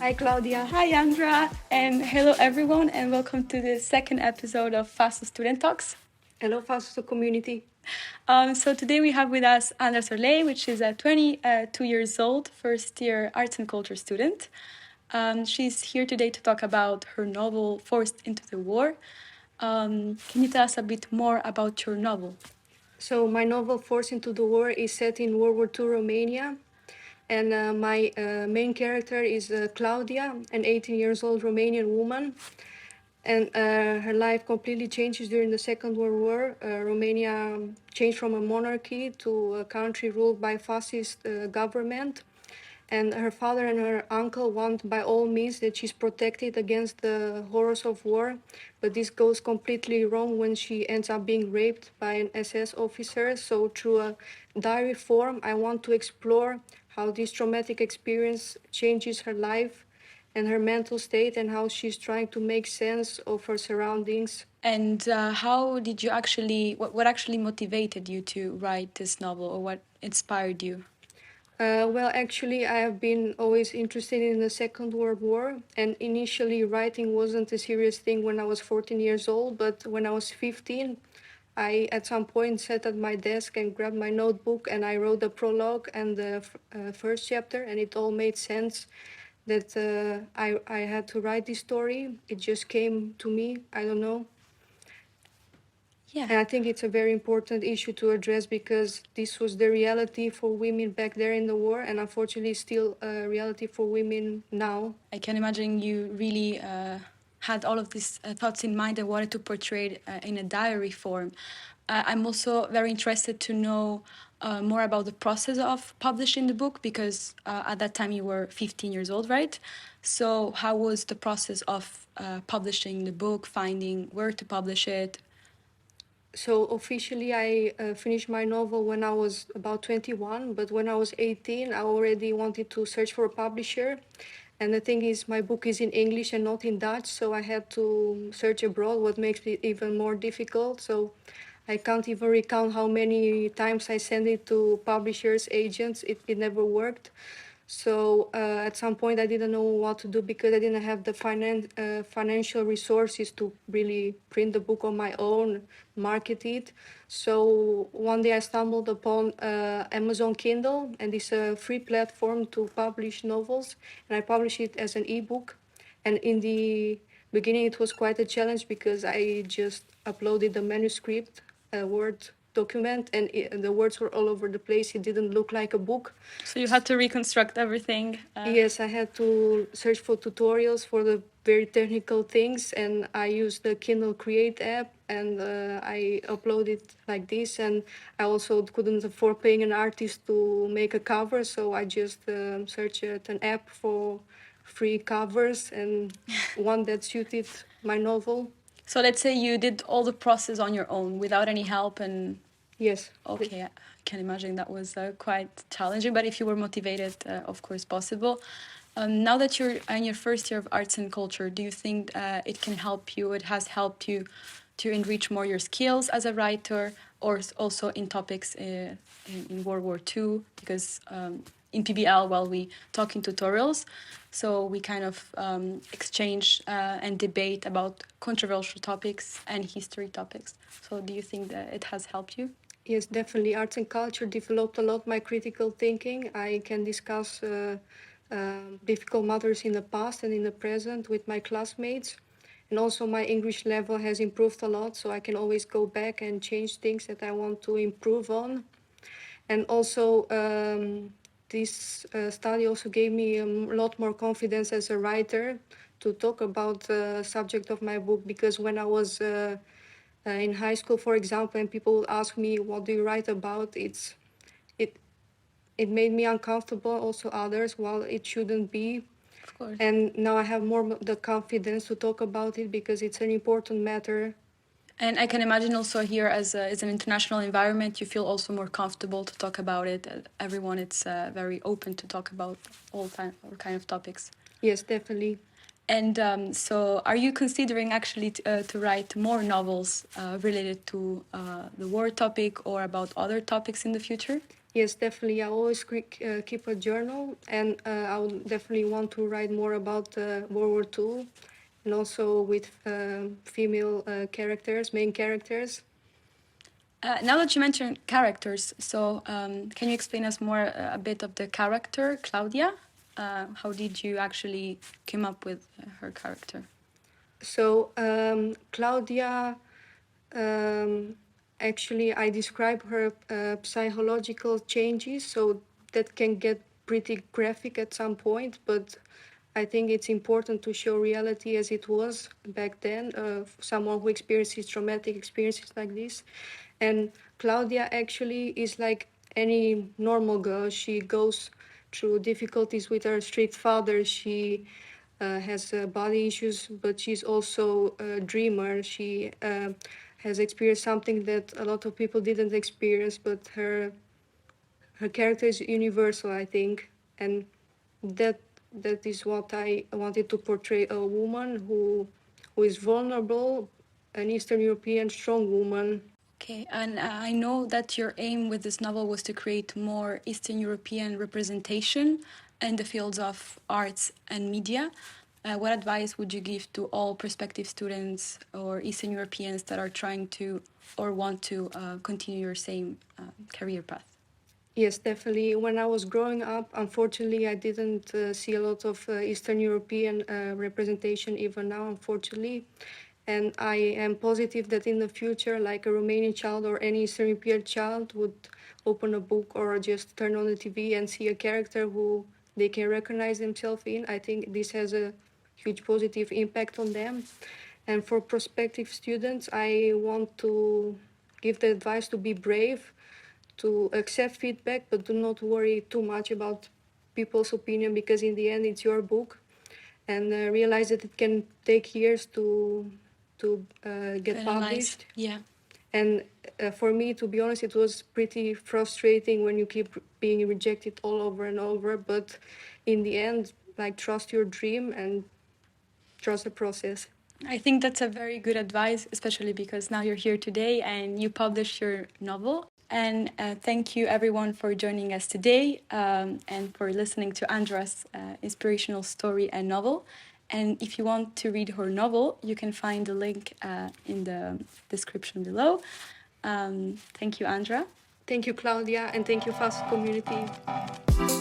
Hi, Claudia. Hi, Andra, and hello, everyone, and welcome to the second episode of FASoS Student Talks. Hello, FASoS community. So today we have with us Andra Sorlei, which is a 22 years old first-year arts and culture student. She's here today to talk about her novel Forced into the War. Can you tell us a bit more about your novel? So my novel Forced into the War is set in World War II Romania. And my main character is Claudia, an 18 years old Romanian woman. And her life completely changes during the Second World War. Romania changed from a monarchy to a country ruled by fascist government. And her father and her uncle want by all means that she's protected against the horrors of war, but this goes completely wrong when she ends up being raped by an SS officer. So through a diary form, I want to explore how this traumatic experience changes her life and her mental state, and how she's trying to make sense of her surroundings. And how did you actually, what actually motivated you to write this novel, or what inspired you? Well, actually, I have been always interested in the Second World War, and initially writing wasn't a serious thing when I was 14 years old, but when I was 15, I at some point sat at my desk and grabbed my notebook and I wrote the prologue and the first chapter, and it all made sense that I had to write this story. It just came to me, I don't know. Yeah. And I think it's a very important issue to address because this was the reality for women back there in the war, and unfortunately still a reality for women now. I can imagine you really had all of these thoughts in mind and wanted to portray it in a diary form. I'm also very interested to know more about the process of publishing the book, because at that time you were 15 years old, right? So how was the process of publishing the book, finding where to publish it? So officially I finished my novel when I was about 21, but when I was 18 I already wanted to search for a publisher. And the thing is, my book is in English and not in Dutch, so I had to search abroad, what makes it even more difficult. So I can't even recount how many times I sent it to publishers, agents. It never worked. So at some point I didn't know what to do because I didn't have the financial resources to really print the book on my own, market it. So one day I stumbled upon Amazon Kindle, and it's a free platform to publish novels, and I published it as an ebook. And in the beginning it was quite a challenge because I just uploaded the manuscript, a Word document, and the words were all over the place. It didn't look like a book. So you had to reconstruct everything. Yes, I had to search for tutorials for the very technical things, and I used the Kindle Create app, and I uploaded like this. And I also couldn't afford paying an artist to make a cover, so I just searched an app for free covers and one that suited my novel. So let's say you did all the process on your own without any help, and Yes. okay, I can imagine that was quite challenging, but if you were motivated, of course, possible. Now that you're in your first year of arts and culture, do you think it can help you, it has helped you to enrich more your skills as a writer, or also in topics in World War II? Because in PBL, while we talk in tutorials, so we kind of exchange and debate about controversial topics and history topics. So do you think that it has helped you? Yes, definitely. Arts and culture developed a lot my critical thinking. I can discuss difficult matters in the past and in the present with my classmates. And also my English level has improved a lot, so I can always go back and change things that I want to improve on. And also this study also gave me a lot more confidence as a writer to talk about the subject of my book, because when I was in high school, for example, and people would ask me, what do you write about? It made me uncomfortable, also others, while it shouldn't be. Of course. And now I have more the confidence to talk about it because it's an important matter. And I can imagine also here, as an international environment, you feel also more comfortable to talk about it. Everyone is very open to talk about all kind of topics. Yes, definitely. And so are you considering actually to write more novels related to the war topic or about other topics in the future? Yes, definitely. I always keep a journal, and I would definitely want to write more about World War II, and also with female characters, main characters. Now that you mentioned characters, so can you explain us more a bit of the character, Claudia? How did you actually come up with her character? So Claudia, um, actually, I describe her psychological changes, so that can get pretty graphic at some point, but I think it's important to show reality as it was back then, someone who experiences traumatic experiences like this. And Claudia actually is like any normal girl. She goes through difficulties with her strict father. She has body issues, but she's also a dreamer. She has experienced something that a lot of people didn't experience, but her character is universal, I think, and that that is what I wanted to portray: a woman who is vulnerable, an Eastern European strong woman. Okay, and I know that your aim with this novel was to create more Eastern European representation in the fields of arts and media. What advice would you give to all prospective students or Eastern Europeans that are trying to or want to continue your same career path? Yes, definitely. When I was growing up, unfortunately, I didn't see a lot of Eastern European representation, even now, unfortunately. And I am positive that in the future, like a Romanian child or any Eastern European child would open a book or just turn on the TV and see a character who they can recognize themselves in. I think this has a huge positive impact on them. And for prospective students, I want to give the advice to be brave, to accept feedback, but do not worry too much about people's opinion, because in the end it's your book, and realize that it can take years to get published. Yeah. And for me, to be honest, it was pretty frustrating when you keep being rejected all over and over, but in the end, like, trust your dream and trust the process. I think that's a very good advice, especially because now you're here today and you published your novel. And thank you, everyone, for joining us today and for listening to Andra's inspirational story and novel. And if you want to read her novel, you can find the link in the description below. Thank you, Andra. Thank you, Claudia, and thank you, FASoS community.